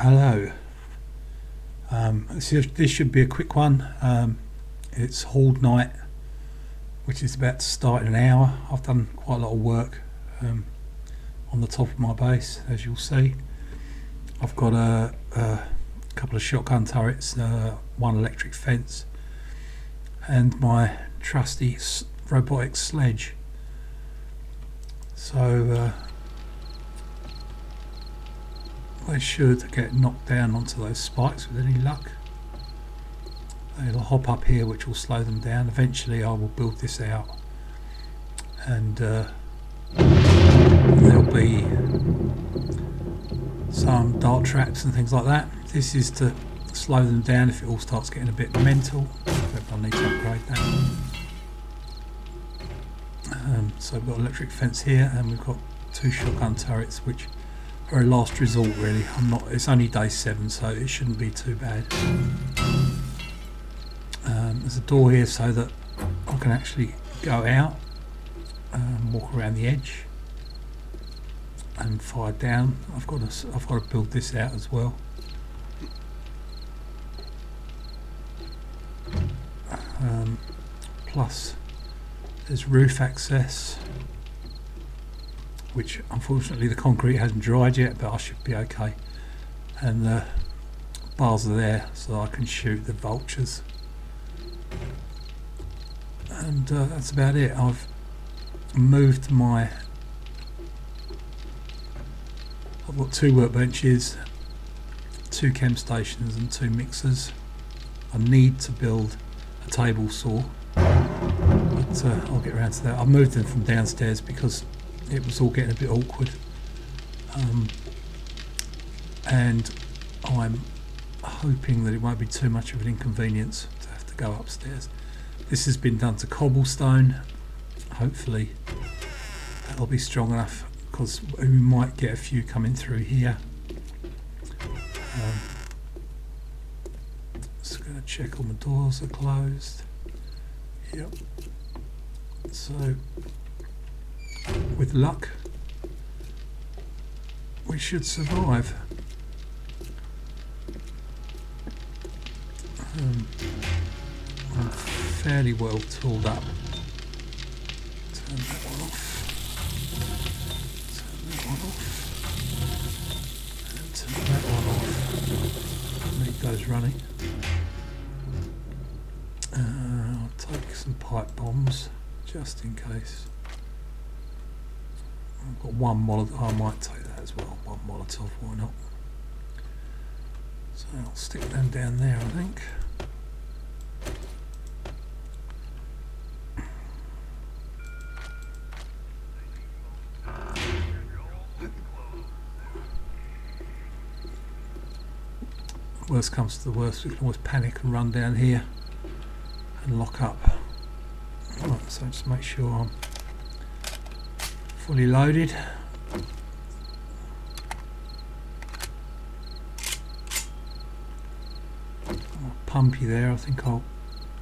Hello. This should be a quick one. It's Horde night, which is about to start in an hour. I've done quite a lot of work on the top of my base, as you'll see. I've got a couple of shotgun turrets, one electric fence, and my trusty robotic sledge. So they should get knocked down onto those spikes with any luck. They'll hop up here, which will slow them down. Eventually I will build this out, and there'll be some dart traps and things like that. This is to slow them down if it all starts getting a bit mental. I need to upgrade that. So we've got electric fence here, and we've got two shotgun turrets, which are a last resort really. It's only day 7, so it shouldn't be too bad. There's a door here so that I can actually go out and walk around the edge and fire down. I've got to build this out as well. Plus there's roof access, which unfortunately the concrete hasn't dried yet, but I should be okay. And the bars are there so I can shoot the vultures. And that's about it. I've moved I've got 2 workbenches, 2 chem stations and 2 mixers. I need to build a table saw, but I'll get around to that. I've moved them from downstairs because it was all getting a bit awkward, and I'm hoping that it won't be too much of an inconvenience to have to go upstairs. This has been done to cobblestone. Hopefully that'll be strong enough, because we might get a few coming through here. Just going to check all the doors are closed. Yep. So with luck we should survive. I'm fairly well tooled up. Turn that one off. Turn that one off. And turn that one off. Need those running. I'll take some pipe bombs just in case. I've got 1 Molotov. I might take that as well. 1 Molotov, why not? So I'll stick them down there, I think. Worst comes to the worst, we can always panic and run down here and lock up. Right, so just make sure I'm fully loaded. Pumpy there. I think I'll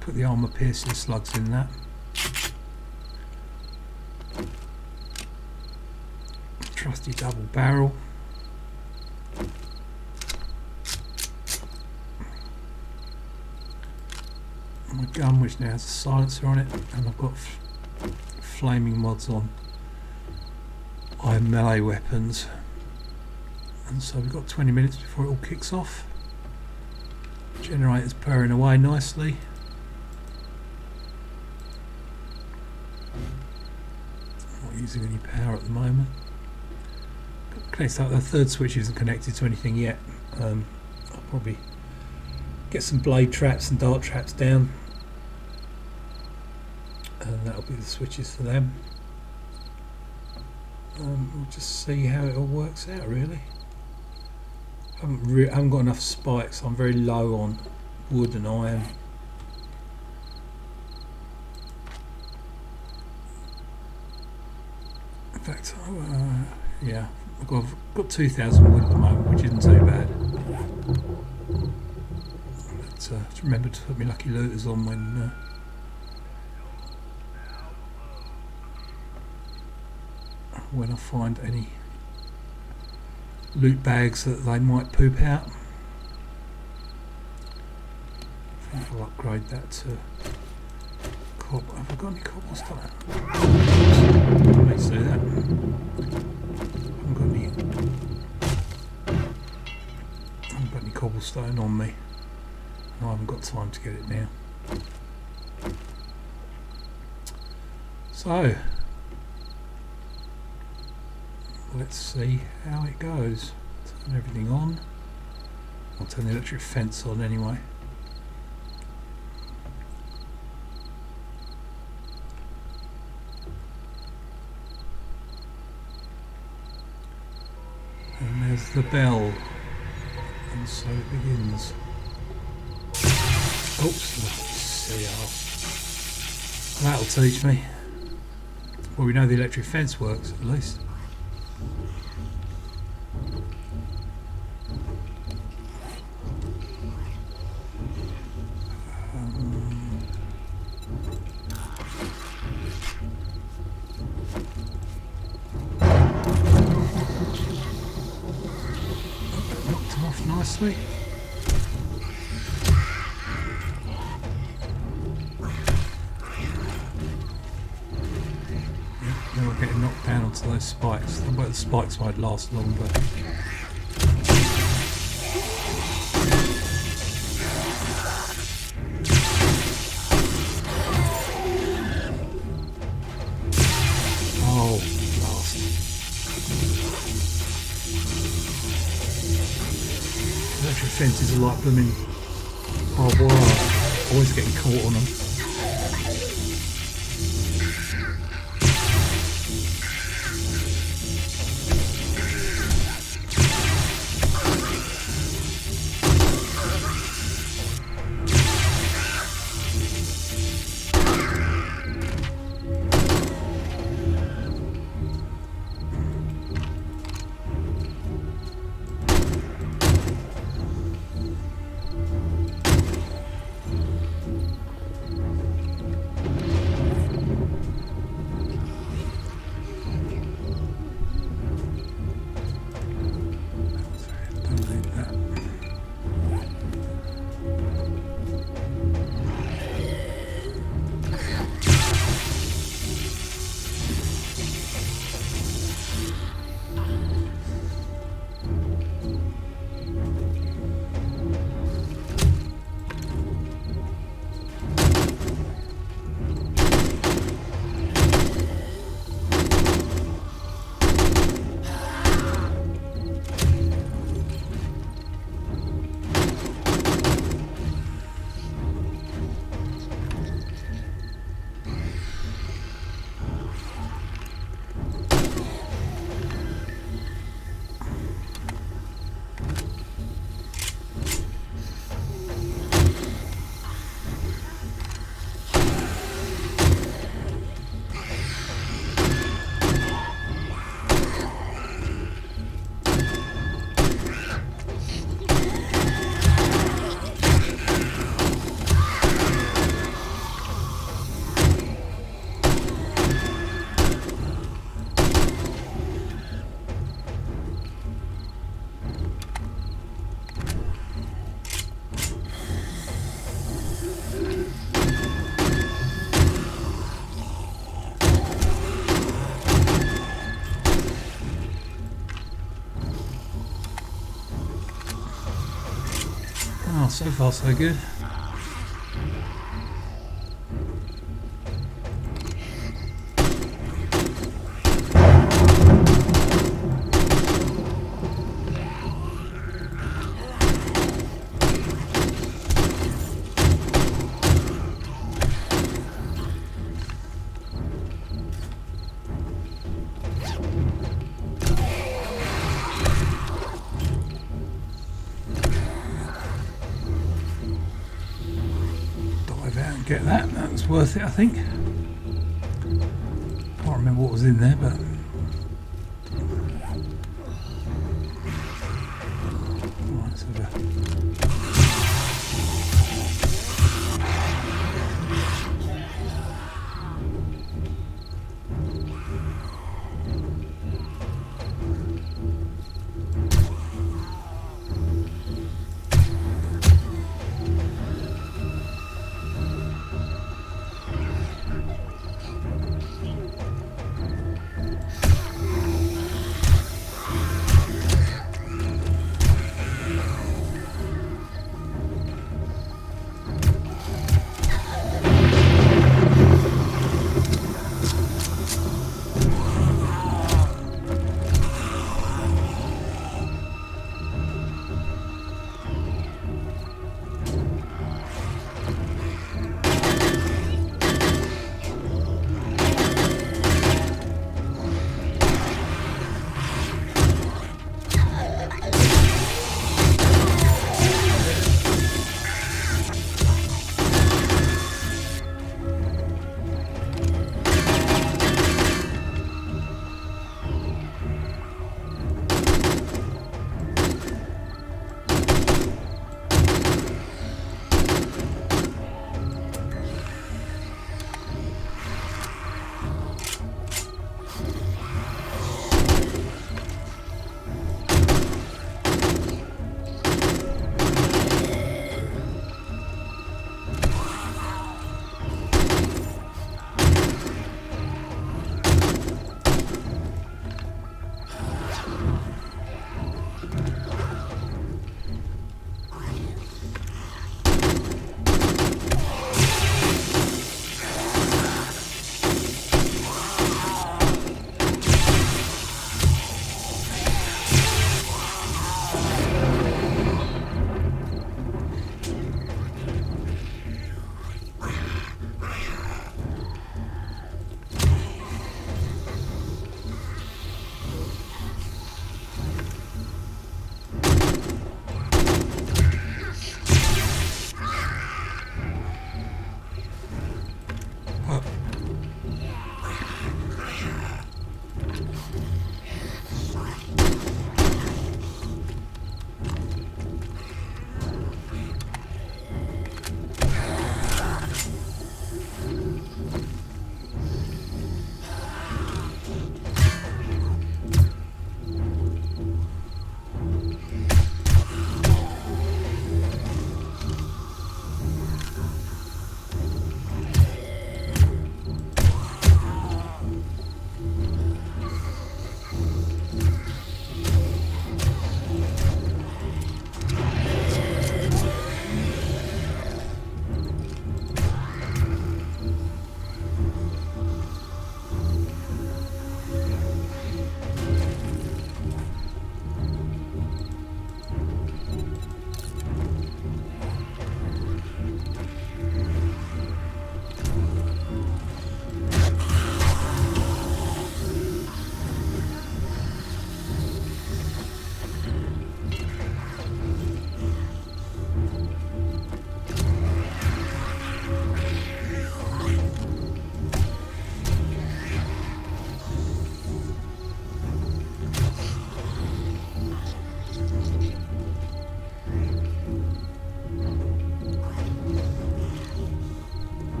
put the armour piercing slugs in that. Trusty double barrel. My gun, which now has a silencer on it, and I've got flaming mods on melee weapons, and so we've got 20 minutes before it all kicks off. Generator's purring away nicely. Not using any power at the moment. Okay, so the 3rd switch isn't connected to anything yet. I'll probably get some blade traps and dart traps down, and that'll be the switches for them. We'll just see how it all works out really. I haven't got enough spikes. I'm very low on wood and iron. In fact, yeah, I've got 2,000 wood at the moment, which isn't too bad. But just remember to put my lucky looters on when I find any loot bags that they might poop out. I think I'll upgrade that to cobble. Have I got any cobblestone? I may say that. I haven't got any cobblestone on me. I haven't got time to get it now. So let's see how it goes. Turn everything on. I'll turn the electric fence on anyway. And there's the bell. And so it begins. Oops, silly ass. That'll teach me. Well, we know the electric fence works at least. Knocked him off nicely. Then we're getting knocked down onto those spikes. I bet the spikes might last longer. Oh, blast. Electric fences are like blooming barbed wire. Always getting caught on them. Oh, so far so good. Get that was worth it, I think. Can't remember what was in there, but right, let's have a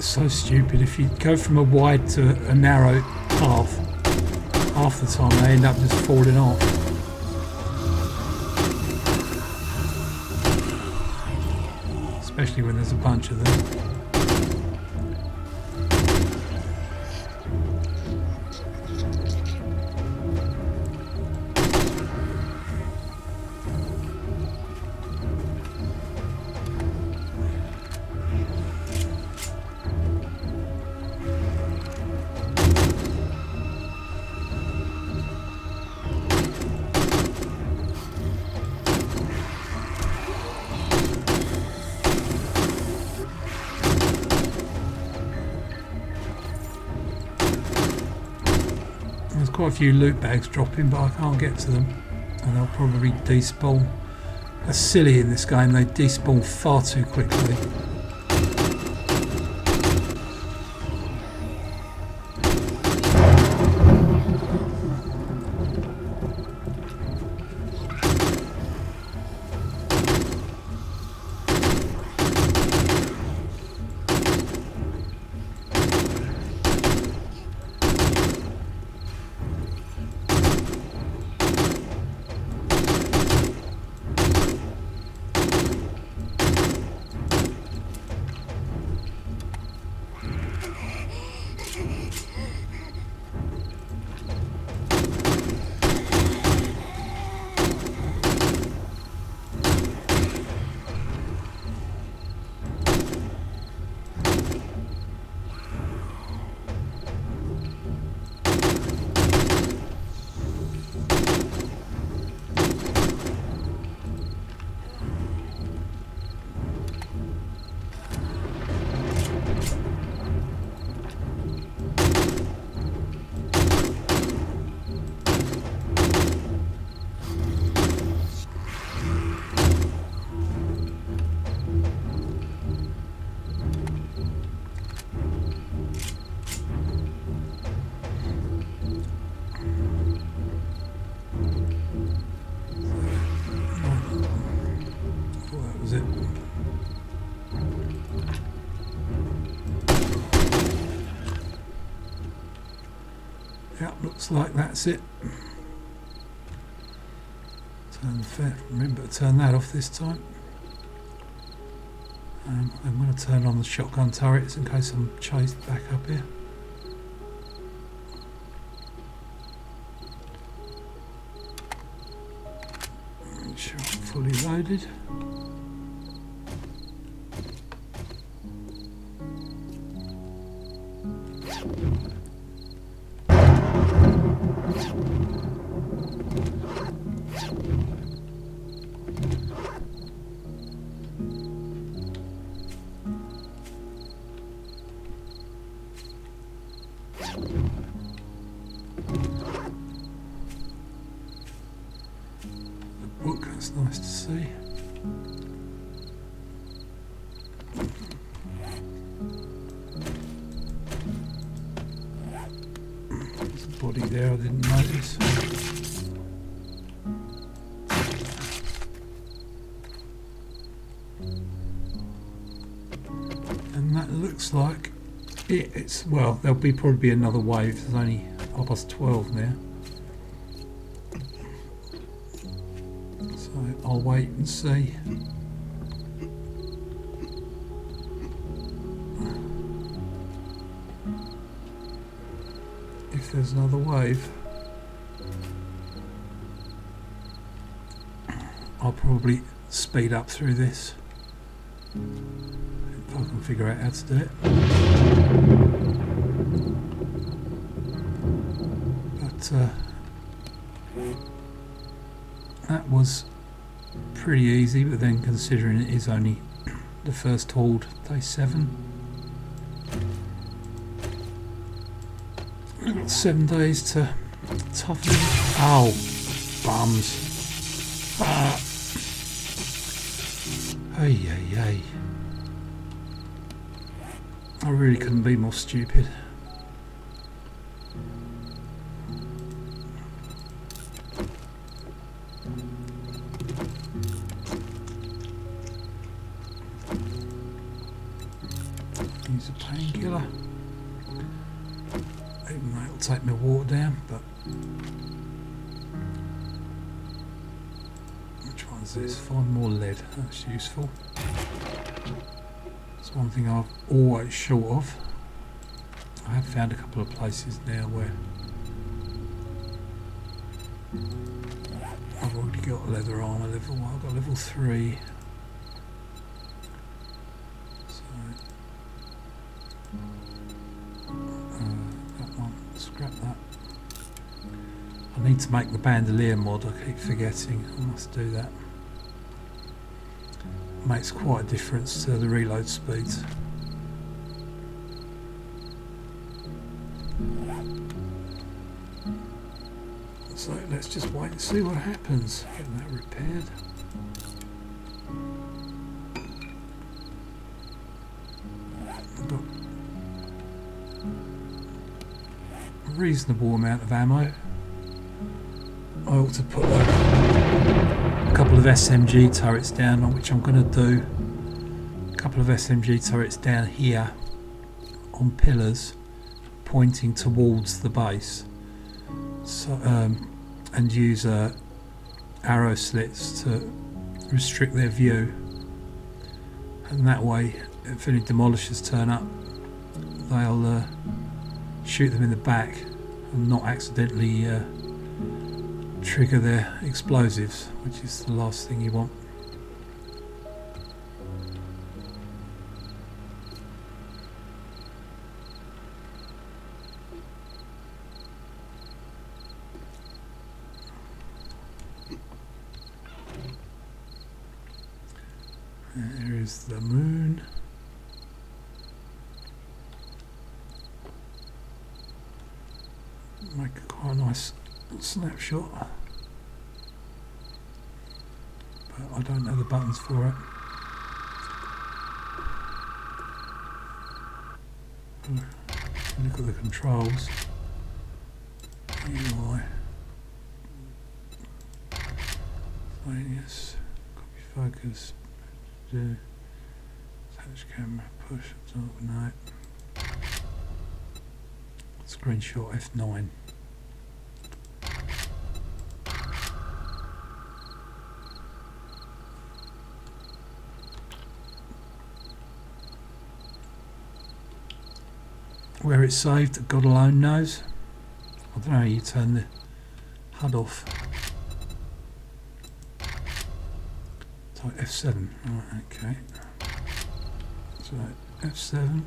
so stupid. If you go from a wide to a narrow path, half the time they end up just falling off. Especially when there's a bunch of them. There's quite a few loot bags dropping, but I can't get to them, and they'll probably despawn. That's silly in this game, they despawn far too quickly. Yep, looks like that's it. Remember to turn that off this time. I'm going to turn on the shotgun turrets in case I'm chased back up here. Make sure I'm fully loaded. Book, that's nice to see. There's a body there I didn't notice. And that looks like it's well, there'll probably be another wave. There's only 12 now. I'll wait and see. If there's another wave, I'll probably speed up through this if I can figure out how to do it. But that was pretty easy, but then considering it is only the first horde, day 7, we've got 7 days to toughen it. Oh, bums. Hey, hey, hey. I really couldn't be more stupid. Use use a painkiller. Even though it'll take my water down, but which one's this? Find more lead. That's useful. It's one thing I've always short of. I have found a couple of places now where I've already got leather armour level 1. I've got level 3. So that one, scrap that. I need to make the bandolier mod, I keep forgetting. I must do that. Makes quite a difference to the reload speeds. So let's just wait and see what happens. Get that repaired. I've got a reasonable amount of ammo. I ought to put a couple of SMG turrets down, on which I'm going to do a couple of SMG turrets down here on pillars pointing towards the base. So, and use arrow slits to restrict their view, and that way if any demolishers turn up they'll shoot them in the back and not accidentally trigger their explosives, which is the last thing you want. There is the moon. Make quite a nice snapshot, but I don't know the buttons for it. Look at the controls. UI, yes, copy focus. Do touch camera, push, absorb, no. Screenshot F9. Where it's saved, God alone knows. I don't know how you turn the HUD off. Type F7, right, okay. So F7.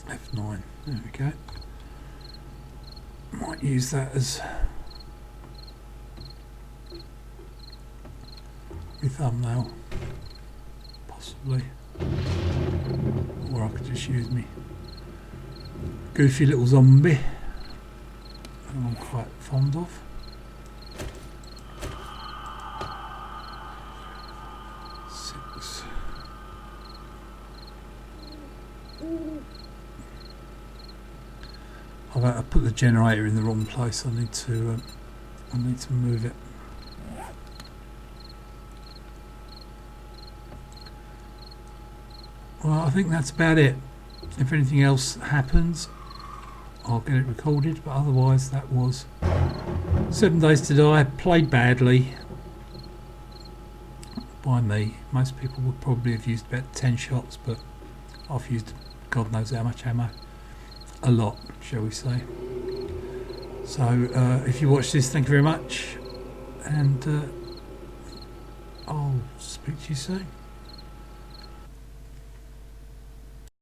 F9, there we go. Might use that as my thumbnail, possibly. Or I could just use me goofy little zombie that I'm quite fond of. Six. I put the generator in the wrong place. I need to move it. Well, I think that's about it. If anything else happens, I'll get it recorded, but otherwise that was 7 Days to Die, played badly by me. Most people would probably have used about 10 shots, but I've used God knows how much ammo. A lot, shall we say. So if you watch this, thank you very much, and I'll speak to you soon.